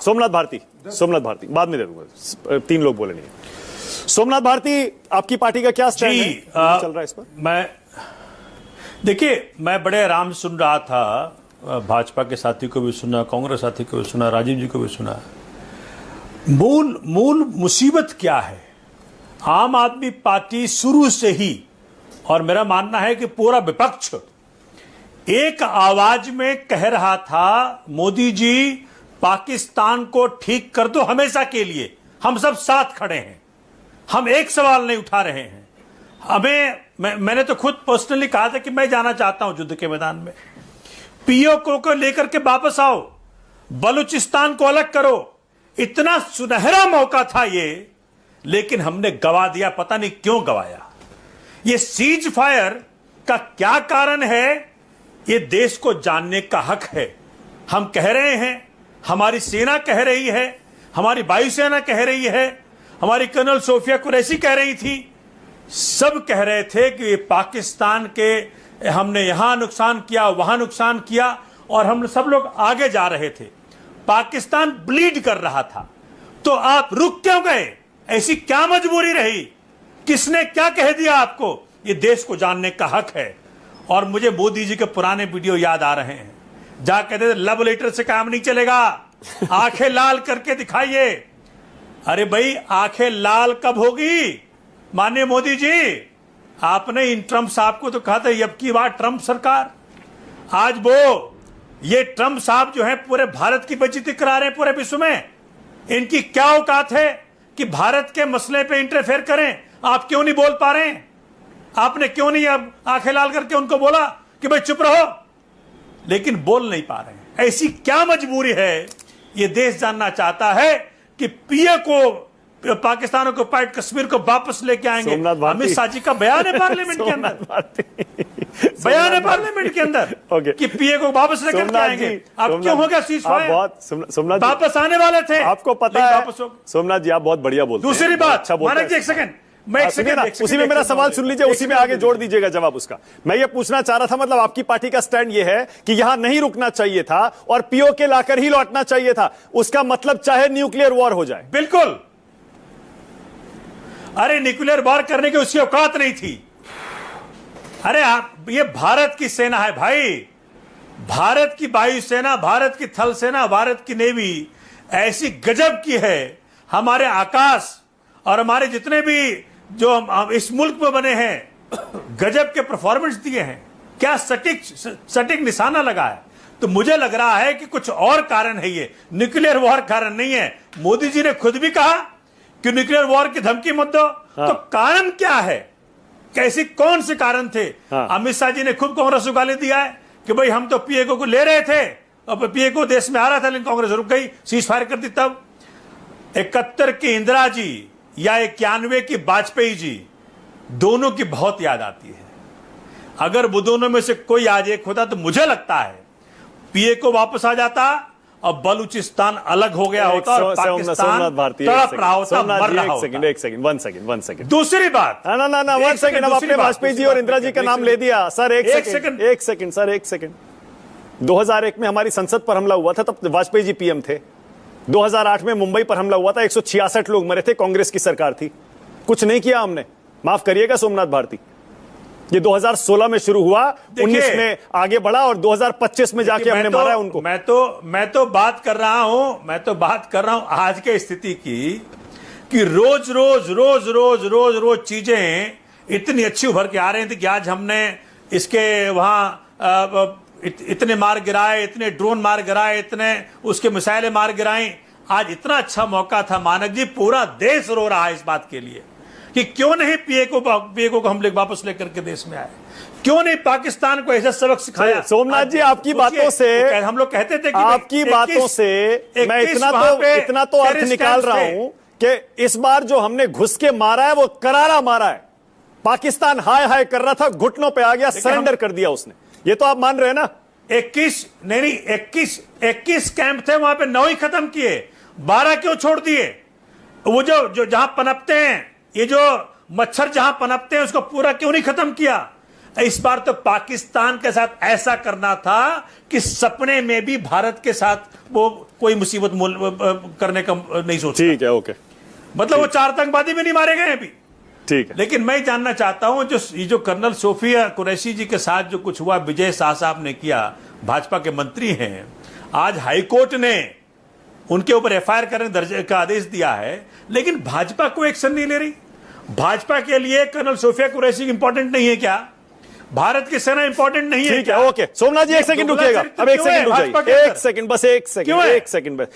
सोमनाथ भारती, सोमनाथ भारती बाद में दे दूंगा, 3 लोग बोले नहीं। सोमनाथ भारती, आपकी पार्टी का क्या स्टैंड है, चल रहा है इस पर? देखिए, मैं बड़े आराम से सुन रहा था, भाजपा के साथी को भी सुना, कांग्रेस साथी को भी सुना, राजीव जी को भी सुना। मूल मुसीबत क्या है? आम आदमी पार्टी शुरू से ही, और मेरा मानना है कि पूरा विपक्ष एक आवाज में कह रहा था, मोदी जी पाकिस्तान को ठीक कर दो हमेशा के लिए, हम सब साथ खड़े हैं, हम एक सवाल नहीं उठा रहे हैं। मैंने तो खुद पर्सनली कहा था कि मैं जाना चाहता हूं युद्ध के मैदान में, पीओके को लेकर के वापस आओ, बलूचिस्तान को अलग करो। इतना सुनहरा मौका था ये, लेकिन हमने गवा दिया। पता नहीं क्यों गवाया। ये सीज फायर का क्या कारण है, ये देश को जानने का हक है। हम कह रहे हैं, हमारी सेना कह रही है, हमारी वायुसेना कह रही है, हमारी कर्नल सोफिया कुरैशी कह रही थी, सब कह रहे थे कि पाकिस्तान के हमने यहां नुकसान किया, वहां नुकसान किया, और हम सब लोग आगे जा रहे थे। पाकिस्तान ब्लीड कर रहा था, तो आप रुक क्यों गए? ऐसी क्या मजबूरी रही? किसने क्या कह दिया आपको? ये देश को जानने का हक है। और मुझे मोदी जी के पुराने वीडियो याद आ रहे हैं, जहां कहते थे लव लेटर से काम नहीं चलेगा, आंखें लाल करके दिखाइए। अरे भाई, आंखें लाल कब होगी माननीय मोदी जी? आपने इन ट्रंप साहब को तो कहा था अब की बार ट्रंप सरकार, आज ये ट्रंप साहब जो है पूरे भारत की बेइज्जती करा रहे हैं पूरे विश्व में। इनकी क्या औकात है कि भारत के मसले पे इंटरफेयर करें? आप क्यों नहीं बोल पा रहे हैं? आपने क्यों नहीं अब आंखें लाल करके उनको बोला कि भाई चुप रहो? लेकिन बोल नहीं पा रहे हैं। ऐसी क्या मजबूरी है? ये देश जानना चाहता है कि पीए को, पाकिस्तान को पार्ट कश्मीर को वापस लेके आएंगे। अमित शाह जी का बयान है पार्लियामेंट के अंदर, बयान है पार्लियामेंट के अंदर कि पीए को वापस लेकर आएंगे। अब क्यों हो गया सीज फायर? सोमनाथ वापस आने वाले थे, आपको पता है। सोमनाथ जी, आप बहुत बढ़िया बोलते हैं। दूसरी बात, मानक जी एक सेकंड, उसी में मेरा सवाल सुन लीजिए, उसी में आगे जोड़ दीजिएगा जवाब उसका। मैं ये पूछना चाह रहा था, मतलब आपकी पार्टी का स्टैंड ये है कि यहां नहीं रुकना चाहिए था और पीओके लाकर ही लौटना चाहिए था। उसका मतलब चाहे न्यूक्लियर वॉर हो जाए। बिल्कुल। अरे न्यूक्लियर वॉर करने की उसकी औकात नहीं थी। अरे ये भारत की सेना है भाई, भारत की वायुसेना, भारत की थल सेना, भारत की नेवी ऐसी गजब की है। हमारे आकाश और हमारे जितने भी जो इस मुल्क में बने हैं, गजब के परफॉर्मेंस दिए हैं। क्या सटीक निशाना लगा है। तो मुझे लग रहा है कि कुछ और कारण है, ये न्यूक्लियर वॉर कारण नहीं है। मोदी जी ने खुद भी कहा कि न्यूक्लियर वॉर की धमकी मत दो। तो कारण क्या है? कैसी कौन से कारण थे? अमित शाह जी ने खुद कांग्रेस को गाली दिया है कि भाई हम तो पीए को ले रहे थे, अब पीए को देश में आ रहा था, लेकिन कांग्रेस रुक गई, सीज फायर कर दी। तब 71 की इंदिरा जी या 91 की वाजपेयी जी, दोनों की बहुत याद आती है। अगर वो दोनों में से कोई आज एक होता तो मुझे लगता है पीए को वापस आ जाता और बलूचिस्तान अलग हो गया होता और पाकिस्तान तड़प रहा होता, मर रहा होता। एक सेकंड। दूसरी बात, ना 1 सेकंड। अब आपने वाजपेयी जी और इंदिरा जी का नाम ले दिया सर। एक सेकंड सर, 1 सेकंड। 2001 में हमारी संसद पर हमला हुआ था, तब वाजपेयी जी पीएम थे। 2008 में मुंबई पर हमला हुआ था, 166 लोग मरे थे, कांग्रेस की सरकार थी। कुछ नहीं किया हमने, माफ करिएगा सोमनाथ भारती। ये 2016 में शुरू हुआ, 19 में आगे बढ़ा और 2025 में जाके हमने मारा है उनको। मैं तो बात कर रहा हूं आज के स्थिति की, कि रोज चीजें इतनी अच्छी उभर के आ रही थी कि आज हमने इसके वहां इतने मार गिराए, इतने ड्रोन मार गिराए, इतने उसके मिसाइलें मार गिराई। आज इतना अच्छा मौका था मानक जी, पूरा देश रो रहा है इस बात के लिए कि क्यों नहीं पीए को हम लोग वापस लेकर के देश में आए, क्यों नहीं पाकिस्तान को ऐसा सबक सिखाया। सोमनाथ जी, आपकी बातों से हम लोग कहते थे कि आपकी बातों से मैं इतना तो अर्थ निकाल रहा हूं कि इस बार जो हमने घुस के मारा है वो करारा मारा है। पाकिस्तान हाय हाय कर रहा था, घुटनों पे आ गया, सरेंडर कर दिया उसने। ये तो आप मान रहे हैं ना? 21 कैंप थे, वहां पे 9 ही खत्म किए, 12 क्यों छोड़ दिए? वो जो जहां पनपते हैं, ये जो मच्छर जहां पनपते हैं, उसको पूरा क्यों नहीं खत्म किया? इस बार तो पाकिस्तान के साथ ऐसा करना था कि सपने में भी भारत के साथ वो कोई मुसीबत करने का नहीं सोच। ठीक है, ओके, मतलब वो 4 आतंकवादी भी नहीं मारे गए अभी। ठीक है। लेकिन मैं जानना चाहता हूं जो कर्नल सोफिया कुरैशी जी के साथ जो कुछ हुआ, विजय शाह साहब ने किया, भाजपा के मंत्री हैं, आज हाईकोर्ट ने उनके ऊपर एफआईआर करने दर्ज का आदेश दिया है, लेकिन भाजपा को एक्शन नहीं ले रही। भाजपा के लिए कर्नल सोफिया कुरैशी इंपॉर्टेंट नहीं है क्या? भारत की सेना इंपॉर्टेंट नहीं है ठीक क्या? है, ओके। सोमनाथ जी 1 सेकंड रुकिएगा, अब 1 सेकंड रुक जाइए, 1 सेकंड, बस 1 सेकंड, 1 सेकंड बस।